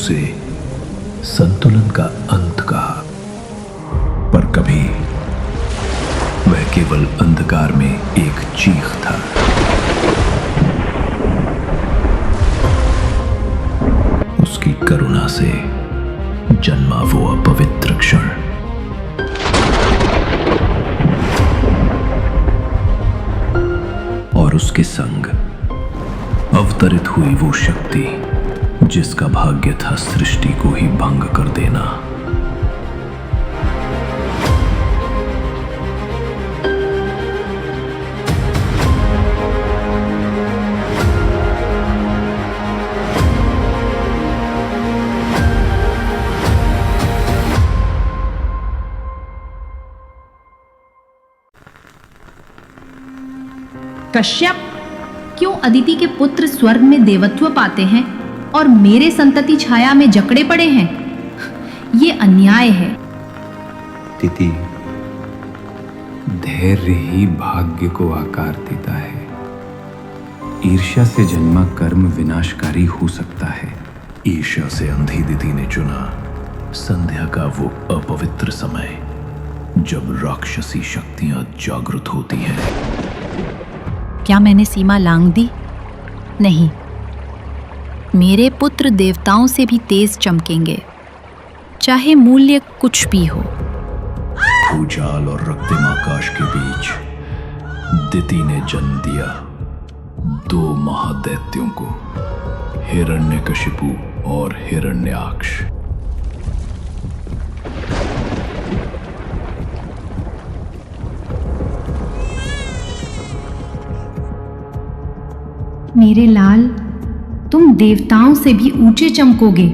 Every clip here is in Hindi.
उसे संतुलन का अंत कहा, पर कभी वह केवल अंधकार में एक चीख था। उसकी करुणा से जन्मा वो अपवित्र क्षण। और उसके संग अवतरित हुई वो शक्ति जिसका भाग्य था सृष्टि को ही भंग कर देना। कश्यप, क्यों अदिति के पुत्र स्वर्ग में देवत्व पाते हैं और मेरे संतति छाया में जकड़े पड़े हैं? ये अन्याय है। तिथि, धैर्य ही भाग्य को आकार देता है। ईर्ष्या से जन्मा कर्म विनाशकारी हो सकता है। ईर्ष्या से अंधी दिति ने चुना संध्या का वो अपवित्र समय जब राक्षसी शक्तियां जागृत होती हैं। क्या मैंने सीमा लांघ दी? नहीं, मेरे पुत्र देवताओं से भी तेज चमकेंगे, चाहे मूल्य कुछ भी हो। भूचाल और रक्तिम आकाश के बीच दिति ने जन्म दिया दो महादैत्यों को, हिरण्यकशिपु और हिरण्याक्ष। मेरे लाल, तुम देवताओं से भी ऊंचे चमकोगे।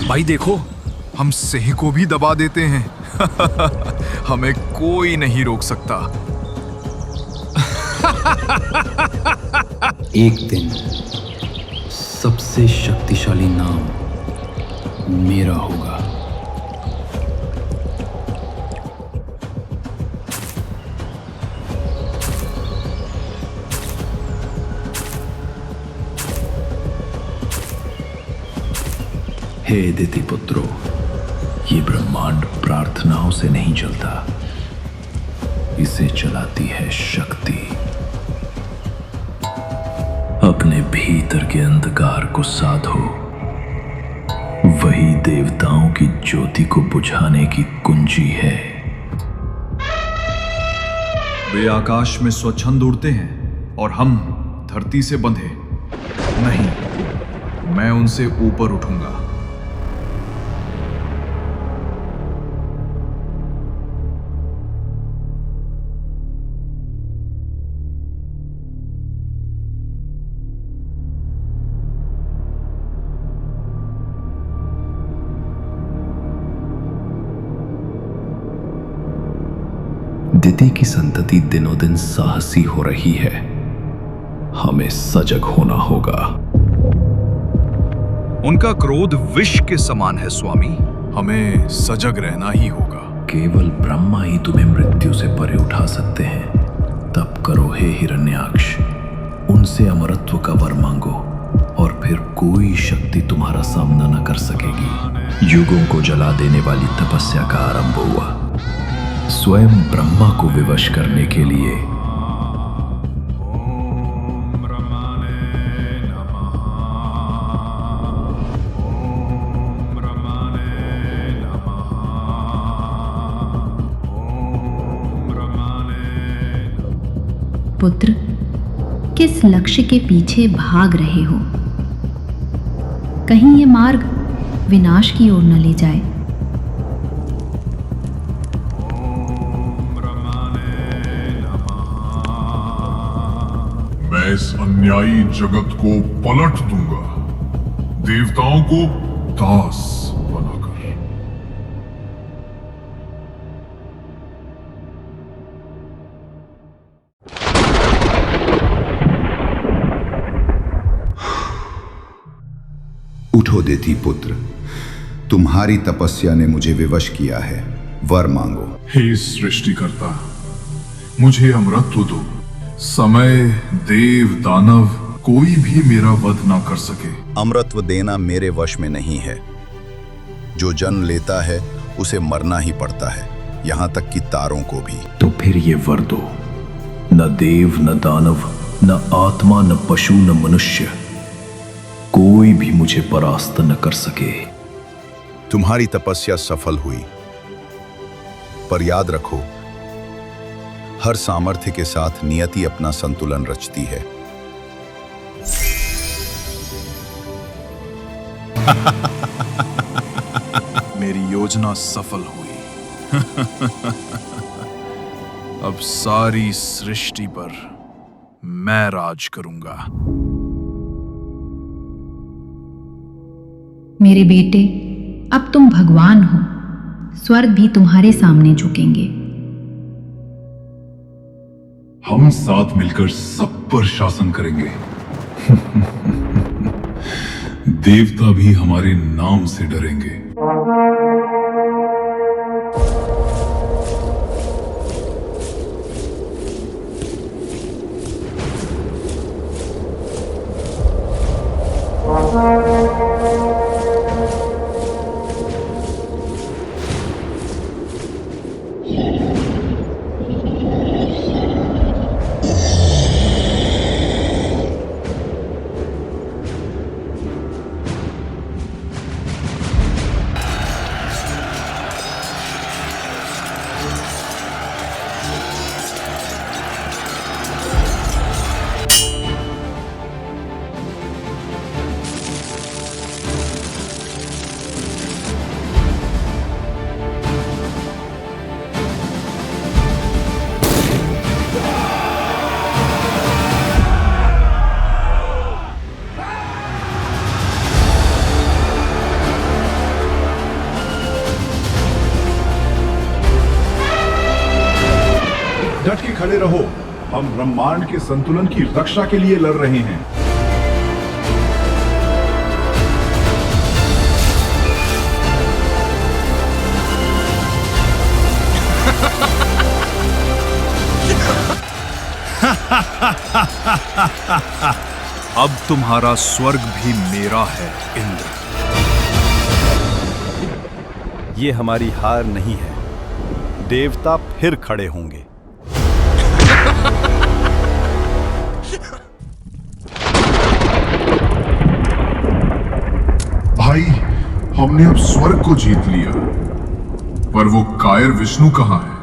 भाई देखो, हम सिंह को भी दबा देते हैं। हमें कोई नहीं रोक सकता। एक दिन सबसे शक्तिशाली नाम मेरा होगा। हे दिति पुत्रो, ये ब्रह्मांड प्रार्थनाओं से नहीं चलता, इसे चलाती है शक्ति। अपने भीतर के अंधकार को साधो, वही देवताओं की ज्योति को बुझाने की कुंजी है। वे आकाश में स्वच्छंद उड़ते हैं और हम धरती से बंधे। नहीं, मैं उनसे ऊपर उठूंगा। दिति की संतति दिनों दिन साहसी हो रही है। हमें सजग होना होगा। उनका क्रोध विष के समान है स्वामी, हमें सजग रहना ही होगा। केवल ब्रह्मा ही तुम्हें मृत्यु से परे उठा सकते हैं। तब करो हे हिरण्याक्ष, उनसे अमरत्व का वर मांगो और फिर कोई शक्ति तुम्हारा सामना न कर सकेगी। युगों को जला देने वाली तपस्या का आरंभ हुआ, स्वयं ब्रह्मा को विवश करने के लिए। पुत्र, किस लक्ष्य के पीछे भाग रहे हो? कहीं ये मार्ग विनाश की ओर न ले जाए। मैं इस अन्यायी जगत को पलट दूंगा, देवताओं को दास बनाकर। उठो देती पुत्र, तुम्हारी तपस्या ने मुझे विवश किया है, वर मांगो। हे सृष्टिकर्ता, मुझे अमरत्व दो। समय, देव, दानव कोई भी मेरा वध ना कर सके। अमरत्व देना मेरे वश में नहीं है। जो जन्म लेता है उसे मरना ही पड़ता है, यहां तक कि तारों को भी। तो फिर ये वर दो, न देव न दानव न आत्मा न पशु न मनुष्य, कोई भी मुझे परास्त न कर सके। तुम्हारी तपस्या सफल हुई, पर याद रखो, हर सामर्थ्य के साथ नियति अपना संतुलन रचती है। मेरी योजना सफल हुई। अब सारी सृष्टि पर मैं राज करूंगा। मेरे बेटे, अब तुम भगवान हो, स्वर्ग भी तुम्हारे सामने झुकेंगे। हम साथ मिलकर सब पर शासन करेंगे। देवता भी हमारे नाम से डरेंगे। डट के खड़े रहो, हम ब्रह्मांड के संतुलन की रक्षा के लिए लड़ रहे हैं। अब तुम्हारा स्वर्ग भी मेरा है, इंद्र। ये हमारी हार नहीं है, देवता फिर खड़े होंगे। भाई, हमने अब स्वर्ग को जीत लिया, पर वो कायर विष्णु कहाँ है?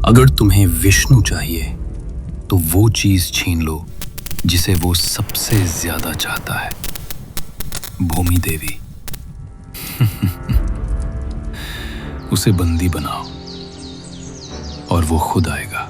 अगर तुम्हें विष्णु चाहिए तो वो चीज छीन लो जिसे वो सबसे ज्यादा चाहता है, भूमि देवी। उसे बंदी बनाओ और वो खुद आएगा।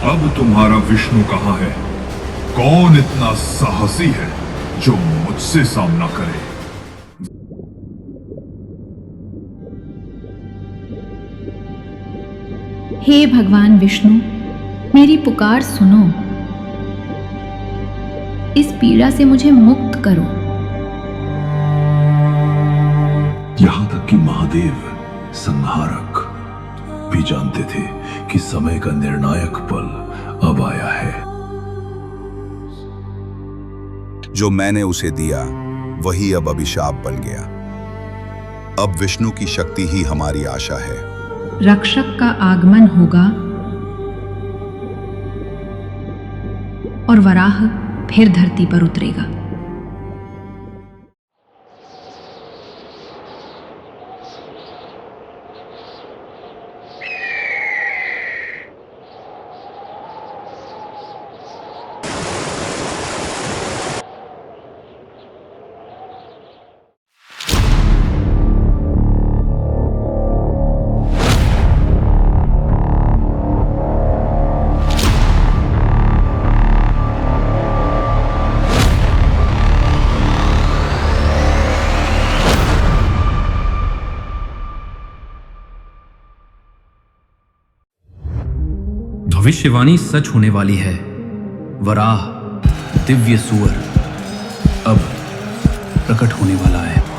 अब तुम्हारा विष्णु कहाँ है? कौन इतना साहसी है जो मुझसे सामना करे? हे भगवान विष्णु, मेरी पुकार सुनो, इस पीड़ा से मुझे मुक्त करो। यहां तक कि महादेव संहारक भी जानते थे कि समय का निर्णायक पल अब आया है। जो मैंने उसे दिया वही अब अभिशाप बन गया। अब विष्णु की शक्ति ही हमारी आशा है। रक्षक का आगमन होगा और वराह फिर धरती पर उतरेगा। भविष्यवाणी सच होने वाली है। वराह दिव्य सुअर अब प्रकट होने वाला है।